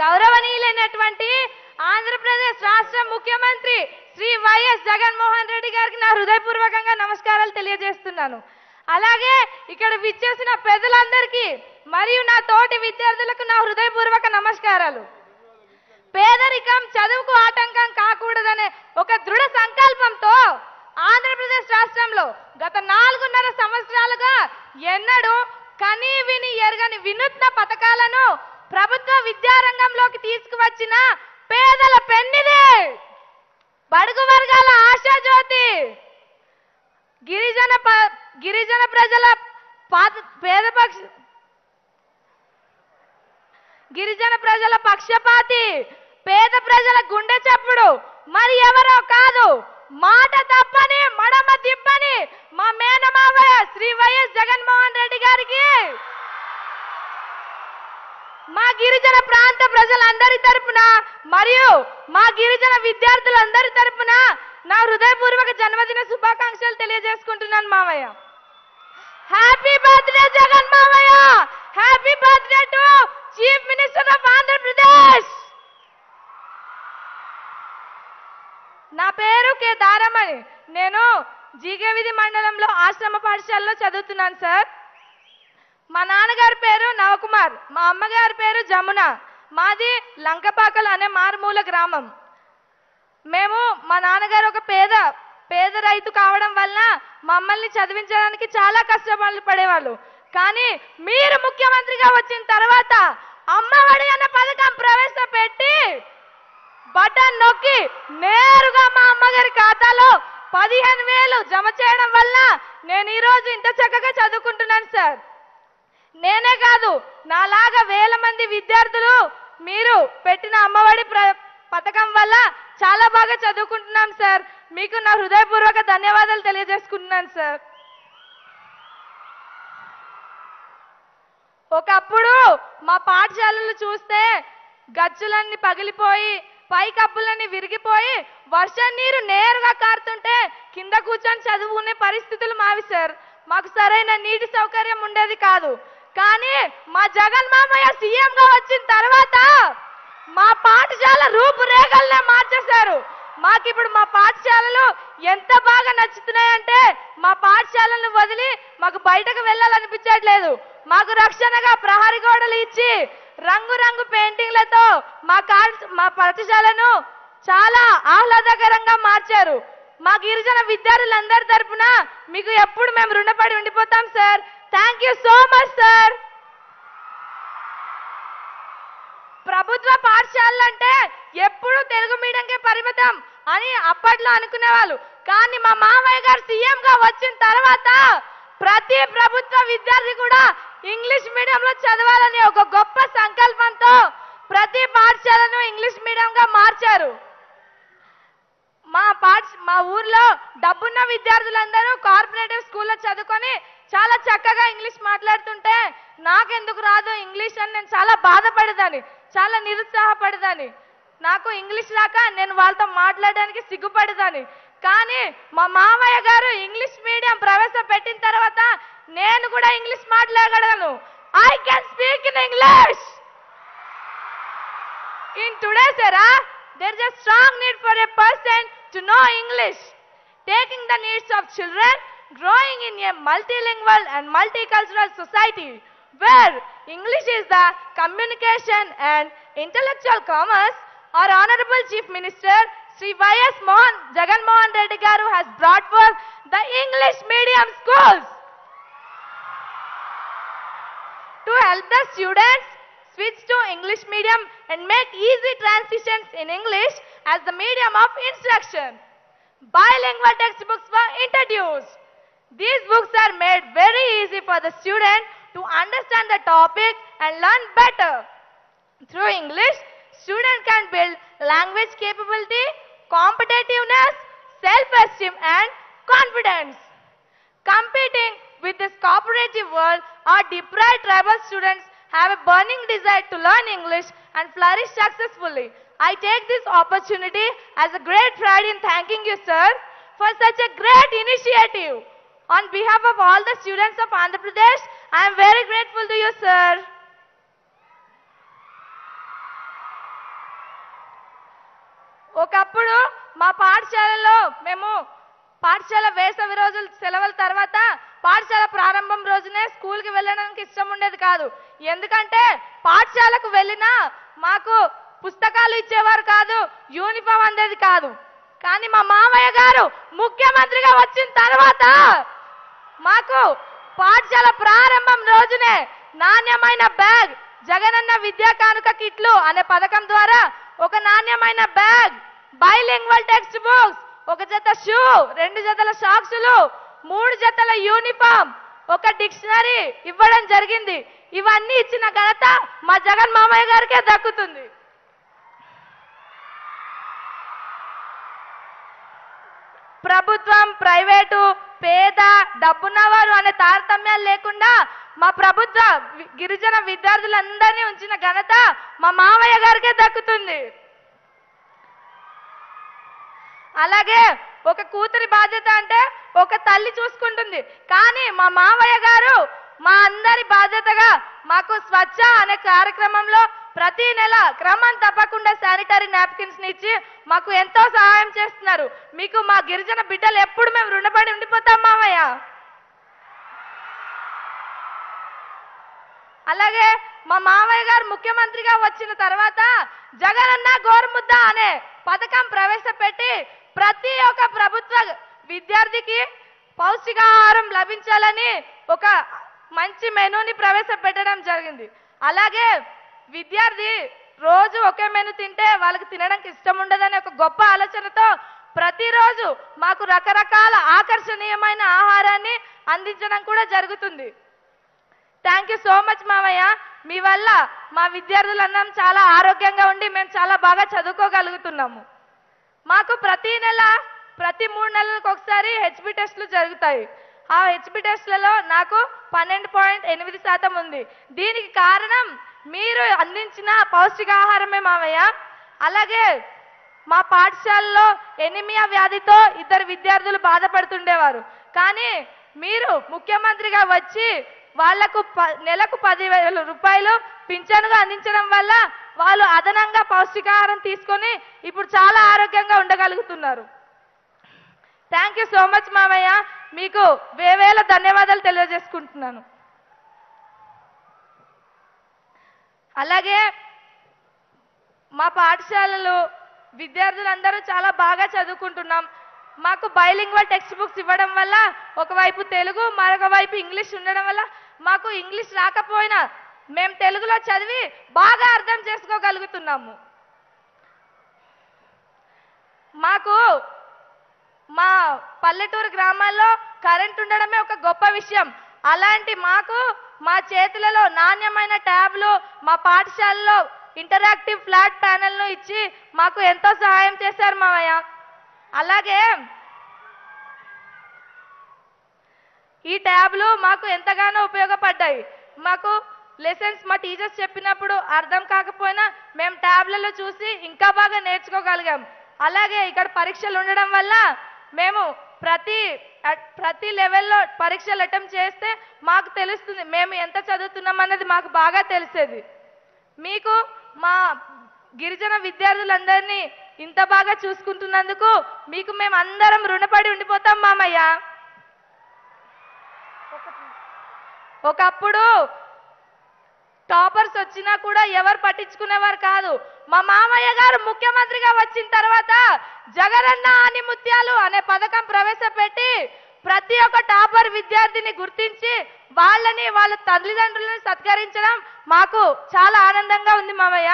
గౌరవనీయులైనటువంటి ఆంధ్రప్రదేశ్ రాష్ట్ర ముఖ్యమంత్రి శ్రీ వైఎస్ జగన్మోహన్ రెడ్డి గారికి నా హృదయపూర్వకంగా నమస్కారాలు తెలియజేస్తున్నాను. అలాగే ఇక్కడ విచ్చేసిన పెద్దలందరికీ మరియు నా తోటి విద్యార్థులకు నా హృదయపూర్వక నమస్కారాలు. పేదరికం చదువుకు ఆటంకం కాకూడదనే ఒక దృఢ సంకల్పంతో ఆంధ్రప్రదేశ్ రాష్ట్రంలో గత 4.5 సంవత్సరాలుగా ఎన్నడూ కనీ విని ఎరగని వినూత్న పథకాలను ప్రభుత్వ విద్యారంగంలోకి తీసుకువచ్చిన పేదల పెన్నిది, బడుగు వర్గాల ఆశాజ్యోతి, గిరిజన ప్రజల గిరిజన ప్రజల పక్షపాతి, పేద ప్రజల గుండె చప్పుడు మరి ఎవరో కాదు, మాట తప్పని మడమ తిప్పని మా మేనమావయ్య శ్రీ వైఎస్ జగన్మోహన్ రెడ్డి గారికి మా గిరిజన ప్రాంత ప్రజలందరి తరపున మరియు మా గిరిజన విద్యార్థులందరి తరపున నా హృదయపూర్వక జన్మదిన శుభాకాంక్షలు తెలియజేసుకుంటున్నాను మావయ్య. హ్యాపీ బర్త్డే జగన్ మావయ్య. Happy birthday to chief minister of Andhra Pradesh. నా పేరు కె దారమణి. నేను జీగేవిధి మండలంలో ఆశ్రమ పాఠశాలలో చదువుతున్నాను సార్. మా నాన్నగారి పేరు నవకుమార్, మా అమ్మగారి పేరు జమున. మాది లంకపాకలు అనే మారుమూల గ్రామం. మేము మా నాన్నగారు ఒక పేద రైతు కావడం వల్ల మమ్మల్ని చదివించడానికి చాలా కష్టపడి పడేవాళ్ళు. కానీ మీరు ముఖ్యమంత్రిగా వచ్చిన తర్వాత అమ్మఒడి అనే పథకం ప్రవేశపెట్టి బటన్ నొక్కి నేరుగా మా అమ్మగారి ఖాతాలో 15,000 జమ చేయడం వల్ల నేను ఈరోజు ఇంత చక్కగా చదువుకుంటున్నాను సార్. నేనే కాదు, నాలాగా వేల మంది విద్యార్థులు మీరు పెట్టిన అమ్మఒడి పథకం వల్ల చాలా బాగా చదువుకుంటున్నాం సార్. మీకు నా హృదయపూర్వక ధన్యవాదాలు తెలియజేసుకుంటున్నాను సార్. ఒకప్పుడు మా పాఠశాలలు చూస్తే గచ్చులన్నీ పగిలిపోయి పై కప్పులన్నీ విరిగిపోయి వర్షం నీరు నేరుగా కారుతుంటే కింద కూర్చొని చదువుకునే పరిస్థితులు మావి సార్. మాకు సరైన నీటి సౌకర్యం ఉండేది కాదు. కానీ మా జగన్ మామయ్య సీఎంగా వచ్చిన తర్వాత మా పాఠశాల రూపురేఖలనే మార్చేశారు. మాకు ఇప్పుడు మా పాఠశాలలు ఎంత బాగా నచ్చుతున్నాయంటే మా పాఠశాలను వదిలి మాకు బయటకు వెళ్ళాలనిపించట్లేదు. మాకు రక్షణగా ప్రహరీ గోడలు ఇచ్చి రంగురంగు పెయింటింగ్లతో మా పాఠశాలను చాలా ఆహ్లాదకరంగా మార్చారు. మా గిరిజన విద్యార్థులందరి తరపున మీకు ఎప్పుడు మేము రుణపడి ఉండిపోతాం sir. Thank you so much sir. ప్రభుత్వ పాఠశాలలు అంటే ఎప్పుడు తెలుగు మీడియంకే పరిమితం అని అప్పట్లో అనుకునేవాళ్ళు. కానీ మా మామయ్య గారు సీఎంగా వచ్చిన తర్వాత ప్రతి ప్రభుత్వ విద్యార్థి కూడా ఇంగ్లీష్ మీడియంలో చదవాలని ఒక గొప్ప సంకల్పంతో ప్రతి పాఠశాలను ఇంగ్లీష్ మీడియంగా మార్చారు. మా ఊర్లో డబ్బున్న విద్యార్థులందరూ కార్పొరేటివ్ స్కూల్లో చదువుకొని చాలా చక్కగా ఇంగ్లీష్ మాట్లాడుతుంటే నాకెందుకు రాదు ఇంగ్లీష్ అని నేను చాలా బాధపడేదాన్ని, చాలా నిరుత్సాహపడేదాన్ని. నాకు ఇంగ్లీష్ రాక నేను వాళ్ళతో మాట్లాడడానికి సిగ్గుపడేదాన్ని. కానీ మా మామయ్య గారు ఇంగ్లీష్ మీడియం ప్రవేశపెట్టిన తర్వాత నేను కూడా ఇంగ్లీష్ మాట్లాడగలను. I can speak in English. In today's era, there is a strong need for a person to know English, taking the needs of children growing in a multilingual and multicultural society where English is the communication and intellectual commerce. Our Honorable Chief Minister Sri Y.S. Jagan Mohan Reddy Garu has brought forth the English medium schools to help the students switch to English medium and make easy transitions in English as the medium of instruction. Bilingual textbooks were introduced. These books are made very easy for the student to understand the topic and learn better. Through English, student can build language capability, competitiveness, self-esteem and confidence. Competing with this cooperative world, our deprived tribal students have a burning desire to learn English and flourish successfully. I take this opportunity as a great pride in thanking you, sir, for such a great initiative. On behalf of all the students of Andhra Pradesh, I am very grateful to you, sir. ఒకప్పుడు మా పాఠశాలలో మేము పాఠశాల వేసవి రోజులు సెలవుల తర్వాత పాఠశాల ప్రారంభం రోజునే స్కూల్కి వెళ్ళడానికి ఇష్టం ఉండేది కాదు. ఎందుకంటే పాఠశాలకు వెళ్ళినా మాకు పుస్తకాలు ఇచ్చేవారు కాదు, యూనిఫామ్ అందేది కాదు. కానీ మా మామయ్య గారు ముఖ్యమంత్రిగా వచ్చిన తర్వాత మాకు పాఠశాల ప్రారంభం రోజునే నాణ్యమైన బ్యాగ్, జగనన్న విద్యా కానుక కిట్లు అనే పథకం ద్వారా ఒక నాణ్యమైన బ్యాగ్, బైలింగ్వల్ టెక్స్ట్ బుక్స్, ఒక జత షూ, 2 జతల సాక్సులు, 3 జతల యూనిఫామ్, ఒక డిక్షనరీ ఇవ్వడం జరిగింది. ఇవన్నీ ఇచ్చిన ఘనత మా జగన్ మామయ్య గారికే దక్కుతుంది. ప్రభుత్వం, ప్రైవేటు, పేద, డబ్బున్నవారు అనే తారతమ్యాలు లేకుండా మా ప్రభుత్వ గిరిజన విద్యార్థులందరినీ ఉంచిన ఘనత మా మామయ్య గారికే దక్కుతుంది. అలాగే ఒక కూతురి బాధ్యత అంటే ఒక తల్లి చూసుకుంటుంది. కానీ మా మామయ్య గారు మా అందరి బాధ్యతగా మాకు స్వచ్ఛ అనే కార్యక్రమంలో ప్రతి నెల క్రమం తప్పకుండా శానిటరీ నాప్కిన్స్ ఇచ్చి మాకు ఎంతో సహాయం చేస్తున్నారు. మీకు మా గిరిజన బిడ్డలు ఎప్పుడు మేము రుణపడి ఉండిపోతాం మామయ్య. అలాగే మా మామయ్య గారు ముఖ్యమంత్రిగా వచ్చిన తర్వాత జగనన్న గోరుముద్ద అనే పథకం ప్రవేశపెట్టి ప్రతి ఒక్క ప్రభుత్వ విద్యార్థికి పౌష్టికాహారం లభించాలని ఒక మంచి మెనూని ప్రవేశపెట్టడం జరిగింది. అలాగే విద్యార్థి రోజు ఒకే మెనూ తింటే వాళ్ళకి తినడానికి ఇష్టం ఉండదనే ఒక గొప్ప ఆలోచనతో ప్రతిరోజు మాకు రకరకాల ఆకర్షణీయమైన ఆహారాన్ని అందించడం కూడా జరుగుతుంది. థ్యాంక్ యూ సో మచ్ మామయ్య. మీ వల్ల మా విద్యార్థులందరం చాలా ఆరోగ్యంగా ఉండి మేము చాలా బాగా చదువుకోగలుగుతున్నాము. మాకు ప్రతి 3 నెలలకు ఒకసారి హెచ్బి టెస్టులు జరుగుతాయి. ఆ హెచ్బి టెస్టులలో నాకు 12.8% ఉంది. దీనికి కారణం మీరు అందించిన పౌష్టికాహారమే మామయ్య. అలాగే మా పాఠశాలలో ఎనిమియా వ్యాధితో 2 విద్యార్థులు బాధపడుతుండేవారు. కానీ మీరు ముఖ్యమంత్రిగా వచ్చి వాళ్లకు నెలకు 10,000 రూపాయలు పింఛనుగా అందించడం వల్ల వాళ్ళు అదనంగా పౌష్టికాహారం తీసుకొని ఇప్పుడు చాలా ఆరోగ్యంగా ఉండగలుగుతున్నారు. థ్యాంక్ యూ సో మచ్ మామయ్య. మీకు వేవేల ధన్యవాదాలు తెలియజేసుకుంటున్నాను. అలాగే మా పాఠశాలలో విద్యార్థులందరూ చాలా బాగా చదువుకుంటున్నాం. మాకు బైలింగ్వల్ టెక్స్ట్ బుక్స్ ఇవ్వడం వల్ల ఒకవైపు తెలుగు, మరొక వైపు ఇంగ్లీష్ ఉండడం వల్ల మాకు ఇంగ్లీష్ రాకపోయినా మేము తెలుగులో చదివి బాగా అర్థం చేసుకోగలుగుతున్నాము. మాకు మా పల్లెటూరు గ్రామాల్లో కరెంట్ ఉండడమే ఒక గొప్ప విషయం. అలాంటి మాకు మా చేతులలో నాణ్యమైన ట్యాబ్లు, మా పాఠశాలలో ఇంటరాక్టివ్ ఫ్లాట్ ప్యానెల్ను ఇచ్చి మాకు ఎంతో సహాయం చేశారు మామయ్య. అలాగే ఈ ట్యాబ్లు మాకు ఎంతగానో ఉపయోగపడ్డాయి. మాకు లెసన్స్ మా టీచర్స్ చెప్పినప్పుడు అర్థం కాకపోయినా మేము ట్యాబ్లలో చూసి ఇంకా బాగా నేర్చుకోగలిగాం. అలాగే ఇక్కడ పరీక్షలు ఉండడం వల్ల మేము ప్రతి లెవెల్లో పరీక్షలు అటెంప్ట్ చేస్తే మాకు తెలుస్తుంది మేము ఎంత చదువుతున్నాం అన్నది మాకు బాగా తెలిసేది. మీకు మా గిరిజన విద్యార్థులందరినీ ఇంత బాగా చూసుకుంటున్నందుకు మీకు మేము అందరం రుణపడి ఉండిపోతాం మామయ్య. ఒకప్పుడు టాపర్స్ వచ్చినా కూడా ఎవరు పట్టించుకునేవారు కాదు. మా మామయ్య గారు ముఖ్యమంత్రిగా వచ్చిన తర్వాత జగనన్న ఆని ముత్యాలు అనే పథకం ప్రవేశపెట్టి ప్రతి ఒక్క టాపర్ విద్యార్థిని గుర్తించి వాళ్ళని వాళ్ళ తల్లిదండ్రులను సత్కరించడం మాకు చాలా ఆనందంగా ఉంది మామయ్య.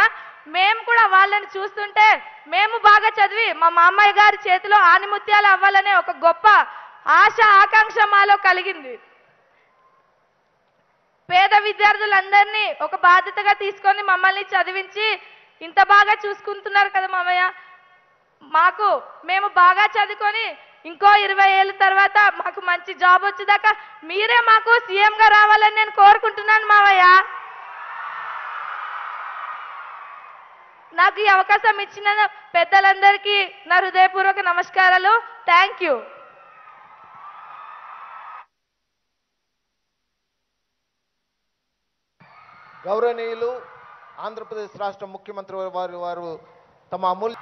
మేము కూడా వాళ్ళని చూస్తుంటే మేము బాగా చదివి మా మామయ్య గారి చేతిలో ఆనిముత్యాలు అవ్వాలనే ఒక గొప్ప ఆశ, ఆకాంక్ష మాలో కలిగింది. పేద విద్యార్థులందరినీ ఒక బాధ్యతగా తీసుకొని మమ్మల్ని చదివించి ఇంత బాగా చూసుకుంటున్నారు కదా మామయ్య. మేము బాగా చదువుకొని ఇంకో 20 ఏళ్ళ తర్వాత మాకు మంచి జాబ్ వచ్చేదాకా మీరే మాకు సీఎంగా రావాలని నేను కోరుకుంటున్నాను మామయ్య. నాకు ఈ అవకాశం ఇచ్చిన పెద్దలందరికీ నా హృదయపూర్వక నమస్కారాలు. Thank you. గౌరవనీయులు ఆంధ్రప్రదేశ్ రాష్ట్ర ముఖ్యమంత్రి వారు తమ అమూల్య